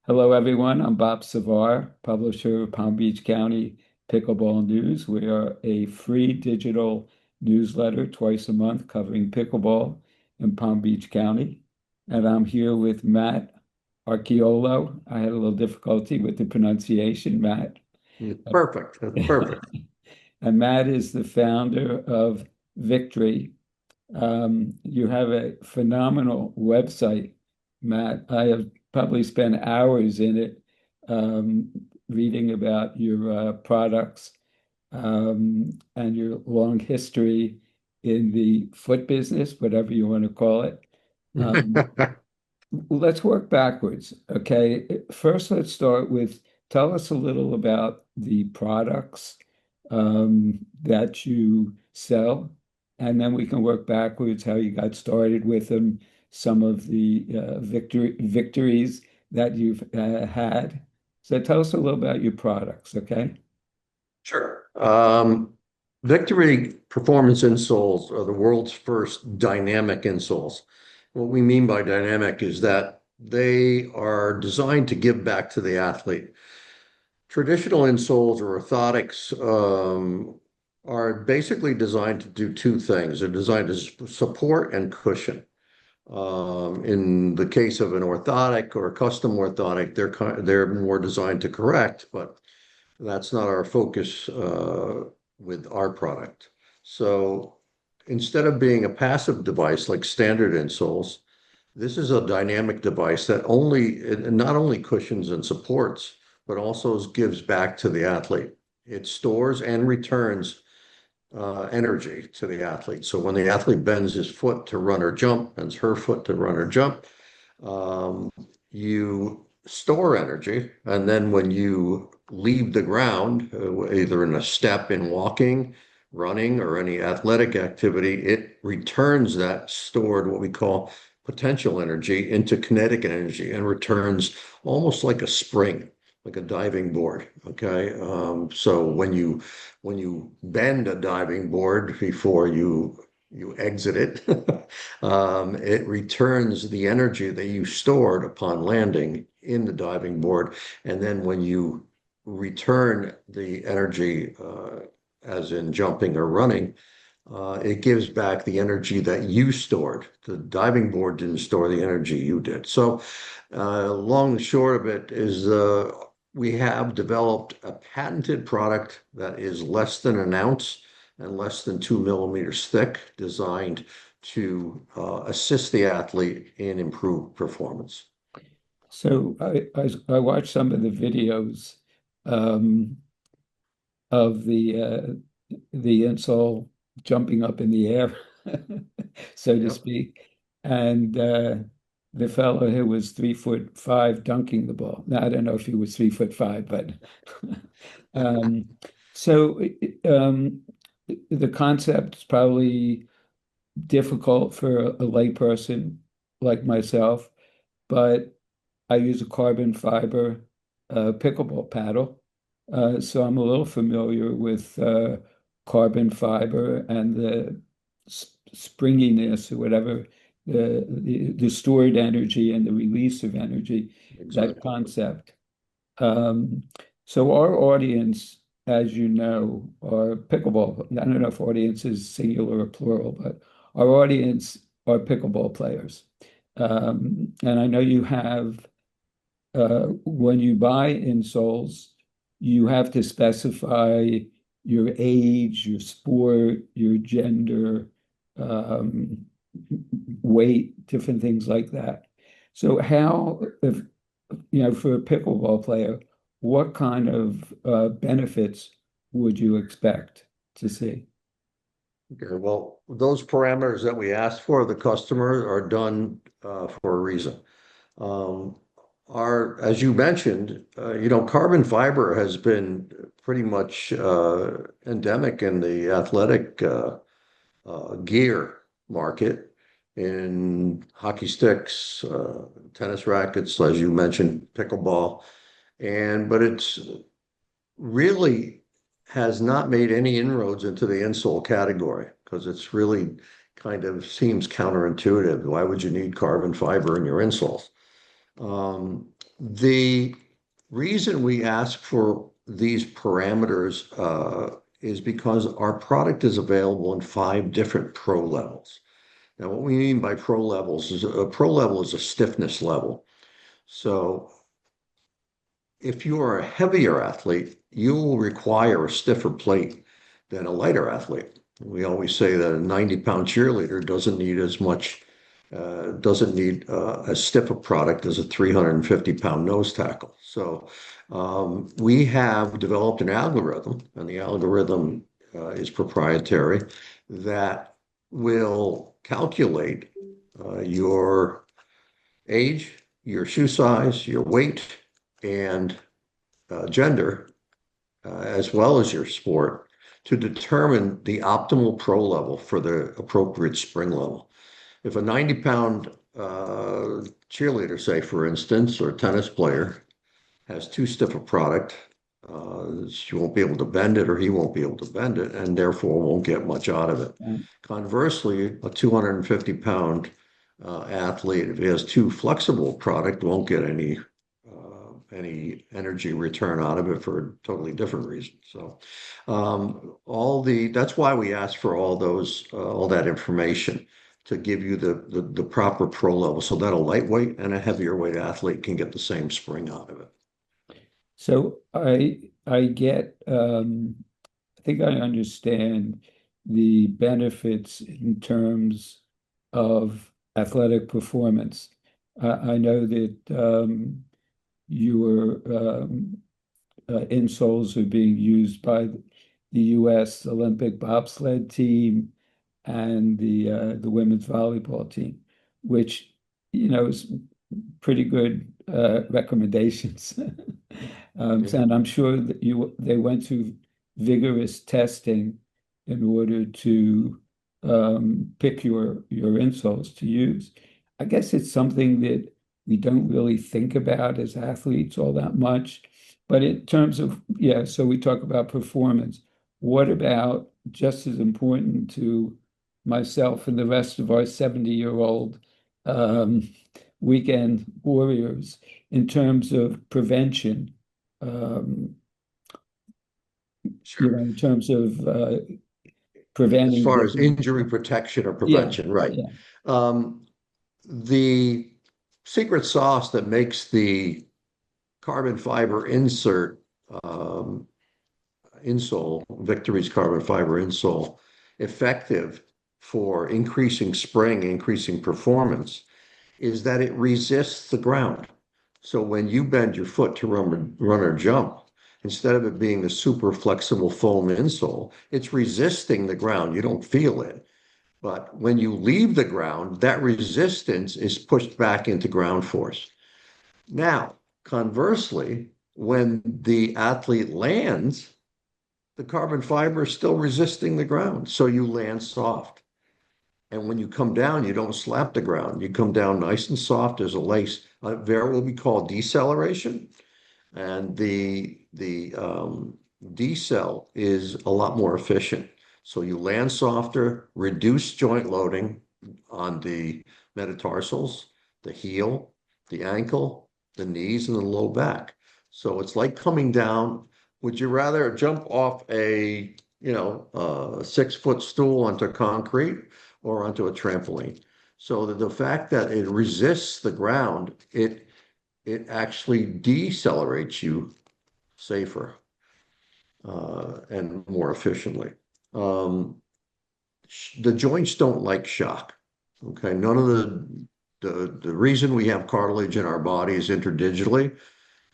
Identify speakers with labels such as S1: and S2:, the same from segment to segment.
S1: Hello, everyone. I'm Bob Savar, publisher of Palm Beach County Pickleball News. We are a free digital newsletter twice a month covering pickleball in Palm Beach County. And I'm here with Matt Arciuolo. I had a little difficulty with the pronunciation, Matt.
S2: It's perfect. That's perfect.
S1: And Matt is the founder of VKTRY. You have a phenomenal website, Matt. I have probably spent hours in it um, reading about your products and your long history in the foot business, whatever you want to call it. Um, let's work backwards, okay? First, let's start with tell us a little about the products that you sell, and then we can work backwards how you got started with them, some of the victories that you've had. So tell us a little about your products, okay?
S2: Sure. Victory Performance insoles are the world's first dynamic insoles. What we mean by dynamic is that they are designed to give back to the athlete. Traditional insoles or orthotics are basically designed to do two things. They're designed to support and cushion. In the case of an orthotic or a custom orthotic, they're more designed to correct, but that's not our focus with our product. So instead of being a passive device like standard insoles, this is a dynamic device that it not only cushions and supports, but also gives back to the athlete. It stores and returns energy to the athlete. So when the athlete bends his foot to run or jump, bends her foot to run or jump, um, you store energy. And then when you leave the ground, either in a step in walking, running, or any athletic activity, it returns that stored, what we call potential energy, into kinetic energy and returns almost like a spring, like a diving board. Okay. So when you bend a diving board before you exit it, it returns the energy that you stored upon landing in the diving board. And then when you return the energy, as in jumping or running, it gives back the energy that you stored. The diving board didn't store the energy you did. So, long and short of it is we have developed a patented product that is less than an ounce and less than 2 millimeters thick, designed to assist the athlete in improved performance.
S1: So I watched some of the videos um, of the insole jumping up in the air, so to
S2: Yep.
S1: speak, and the fellow who was 3'5" dunking the ball. Now I don't know if he was 3'5", but um, so the concept's probably difficult for a layperson like myself, but I use a carbon fiber pickleball paddle. So I'm a little familiar with carbon fiber and the springiness or whatever, the stored energy and the release of energy, that
S2: Exactly.
S1: concept. Um, so our audience, as you know, are pickleball. I don't know if audience is singular or plural, but our audience are pickleball players. And I know you have when you buy insoles, you have to specify your age, your sport, your gender, um, weight, different things like that. So how, if for a pickleball player, what kind of benefits would you expect to see?
S2: Okay, well, those parameters that we asked for the customer are done for a reason. Um, as you mentioned, carbon fiber has been pretty much endemic in the athletic gear market, in hockey sticks, tennis rackets, as you mentioned, pickleball, but it's really has not made any inroads into the insole category because it's really kind of seems counterintuitive. Why would you need carbon fiber in your insoles? Um, The reason we ask for these parameters is because our product is available in 5 different pro levels. Now, what we mean by pro levels is a pro level is a stiffness level. So if you are a heavier athlete, you will require a stiffer plate than a lighter athlete. We always say that a 90-pound cheerleader doesn't need as stiff a product as a 350-pound nose tackle. So we have developed an algorithm, and the algorithm is proprietary, that will calculate your age, your shoe size, your weight, and gender, as well as your sport, to determine the optimal pro level for the appropriate spring level. If a 90-pound cheerleader, say, for instance, or tennis player has too stiff a product, she won't be able to bend it, or he won't be able to bend it, and therefore won't get much out of it. Conversely, a 250-pound athlete, if he has too flexible product, won't get any energy return out of it for a totally different reason. So that's why we ask for all that information, to give you the proper pro level, so that a lightweight and a heavier weight athlete can get the same spring out of it.
S1: So I get I think I understand the benefits in terms of athletic performance. I know that your insoles are being used by the U.S. Olympic bobsled team and the women's volleyball team, which is pretty good recommendations.
S2: Okay.
S1: And I'm sure that they went through vigorous testing in order to pick your insoles to use. I guess it's something that we don't really think about as athletes all that much. But in terms of, yeah, so we talk about performance. What about, just as important to myself and the rest of our 70-year-old um, weekend warriors, in terms of prevention, um,
S2: Sure.
S1: in terms of
S2: As
S1: preventing
S2: far as
S1: getting,
S2: injury protection or
S1: yeah,
S2: prevention, right?
S1: yeah.
S2: Um, the secret sauce that makes the carbon fiber um, insole, VKTRY's carbon fiber insole, effective for increasing spring, increasing performance, is that it resists the ground. So when you bend your foot to run or jump, instead of it being a super flexible foam insole, it's resisting the ground. You don't feel it. But when you leave the ground, that resistance is pushed back into ground force. Now, conversely, when the athlete lands, the carbon fiber is still resisting the ground. So you land soft. And when you come down, you don't slap the ground. You come down nice and soft as a lace. There will be called deceleration. And the decel is a lot more efficient. So you land softer, reduce joint loading on the metatarsals, the heel, the ankle, the knees, and the low back. So it's like coming down. Would you rather jump off a 6-foot stool onto concrete, or onto a trampoline? So the fact that it resists the ground, it actually decelerates you safer and more efficiently. Um, the joints don't like shock. Okay, none of the reason we have cartilage in our bodies interdigitally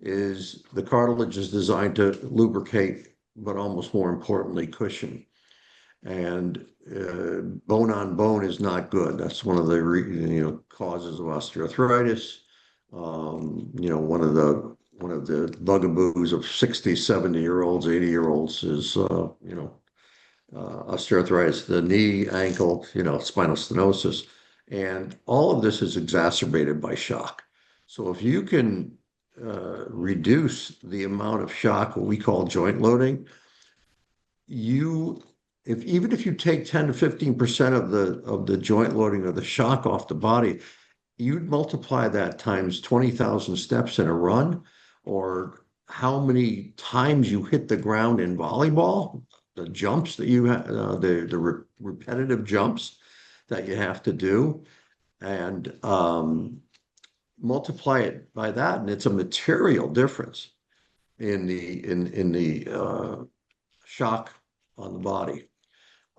S2: is the cartilage is designed to lubricate, but almost more importantly, cushion. And bone on bone is not good. That's one of the causes of osteoarthritis. One of the bugaboos of 60, 70-year-olds, 80-year-olds is osteoarthritis, the knee, ankle, spinal stenosis. And all of this is exacerbated by shock. So if you can reduce the amount of shock, what we call joint loading, you if even if you take 10 to 15% of the joint loading or the shock off the body, you'd multiply that times 20,000 steps in a run, or how many times you hit the ground in volleyball, the jumps that you have, repetitive jumps that you have to do, and multiply it by that, and it's a material difference in the shock on the body.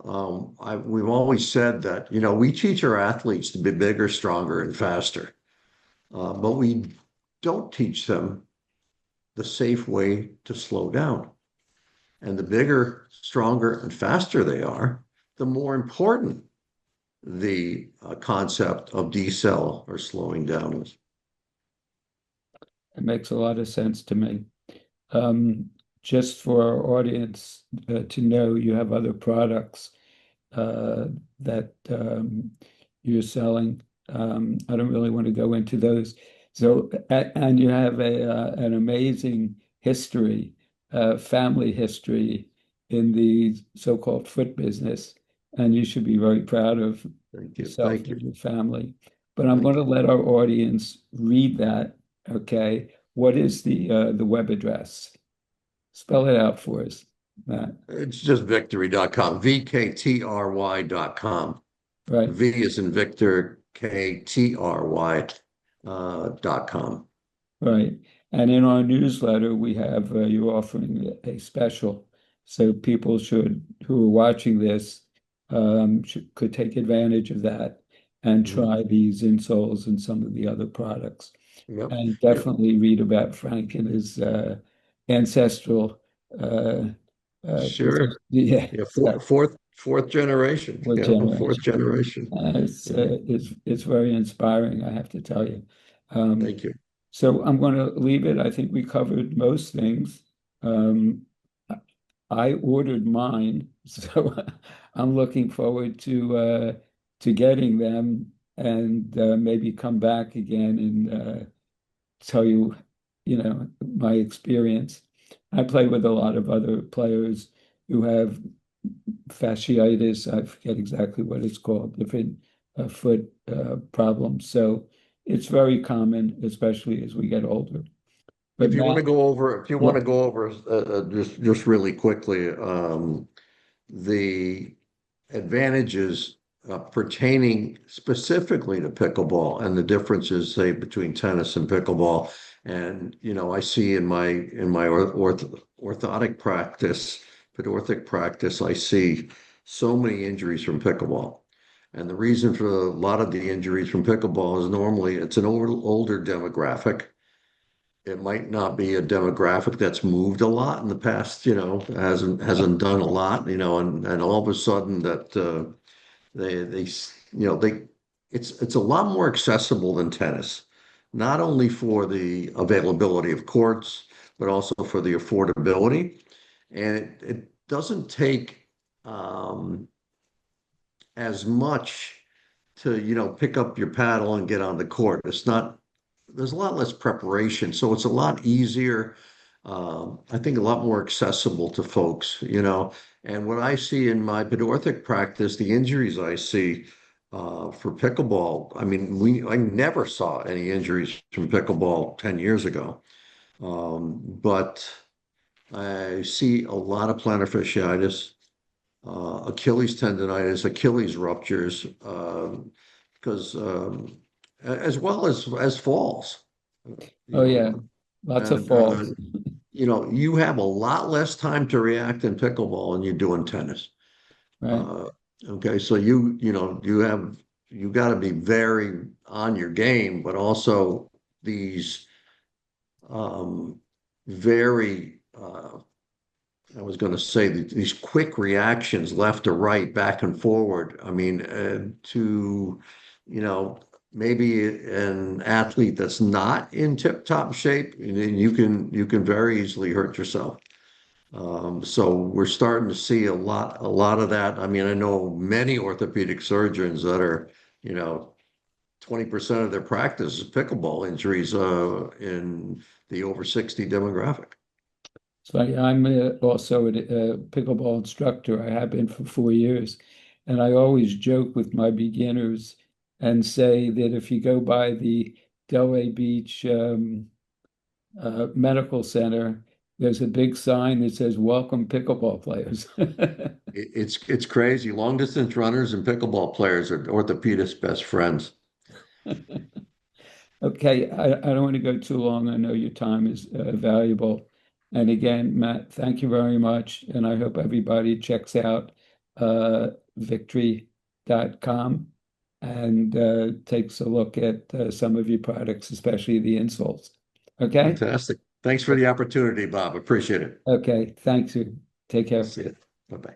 S2: We've always said that, we teach our athletes to be bigger, stronger, and faster, but we don't teach them the safe way to slow down. And the bigger, stronger, and faster they are, the more important the concept of decel or slowing down is.
S1: It makes a lot of sense to me. Um, just for our audience to know, you have other products that you're selling. I don't really want to go into those. So, and you have an amazing history, family history in the so-called foot business, and you should be very proud of
S2: Thank you.
S1: yourself
S2: Thank you.
S1: and your family. But I'm going
S2: Thank
S1: to
S2: you.
S1: let our audience read that. Okay, what is the web address? Spell it out for us, Matt.
S2: It's just victory.com, VKTRY.com.
S1: Right.
S2: V is in Victor, KTRY .com.
S1: Right. And in our newsletter, we have you're offering a special. So people who are watching this, could take advantage of that and
S2: Mhm.
S1: try these insoles and some of the other products.
S2: Yep.
S1: And
S2: Yep.
S1: definitely read about Frank and his ancestral, uh, business.
S2: Sure.
S1: Yeah,
S2: Yeah.
S1: exactly.
S2: Fourth generation,
S1: What
S2: fourth
S1: generation?
S2: generation. Yeah.
S1: It's very inspiring, I have to tell you. Um,
S2: Thank you.
S1: so I'm going to leave it. I think we covered most things. Um, I ordered mine, so I'm looking forward to getting them and maybe come back again and tell you, my experience. I play with a lot of other players who have fasciitis. I forget exactly what it's called, different foot problems. So it's very common, especially as we get older. But Matt,
S2: If you want
S1: yeah,
S2: to go over just really quickly, the advantages pertaining specifically to pickleball and the differences, say, between tennis and pickleball. And I see in my orthotic practice, pedorthic practice, I see so many injuries from pickleball. And the reason for a lot of the injuries from pickleball is normally it's an older demographic. It might not be a demographic that's moved a lot in the past, hasn't done a lot, and all of a sudden that they it's a lot more accessible than tennis, not only for the availability of courts, but also for the affordability. And it doesn't take as much to, pick up your paddle and get on the court. It's not, there's a lot less preparation, so it's a lot easier. I think a lot more accessible to folks. And what I see in my pedorthic practice, the injuries I see for pickleball, I mean, I never saw any injuries from pickleball 10 years ago. But I see a lot of plantar fasciitis, Achilles tendonitis, Achilles ruptures, because as well as falls, you
S1: oh yeah,
S2: know,
S1: lots of
S2: and
S1: falls,
S2: you have a lot less time to react in pickleball than you do in tennis.
S1: right?
S2: Uh, okay, so you got to be very on your game, but also these very I was going to say that these quick reactions left to right, back and forward. I mean, you know, maybe an athlete that's not in tip-top shape, and then you can very easily hurt yourself. So we're starting to see a lot of that. I mean, I know many orthopedic surgeons that are, you know, 20% of their practice is pickleball injuries in the over 60 demographic.
S1: So I'm also a pickleball instructor. I have been for 4 years, and I always joke with my beginners. and say that if you go by the Delray Beach Medical Center, there's a big sign that says "Welcome pickleball players."
S2: It's crazy. Long distance runners and pickleball players are orthopedists' best friends.
S1: Okay, I don't want to go too long. I know your time is valuable. And again, Matt, thank you very much. And I hope everybody checks out victory.com and takes a look at some of your products, especially the insoles. Okay?
S2: Fantastic. Thanks for the opportunity, Bob. Appreciate it.
S1: Okay, thanks you. Take care.
S2: See you. Bye bye.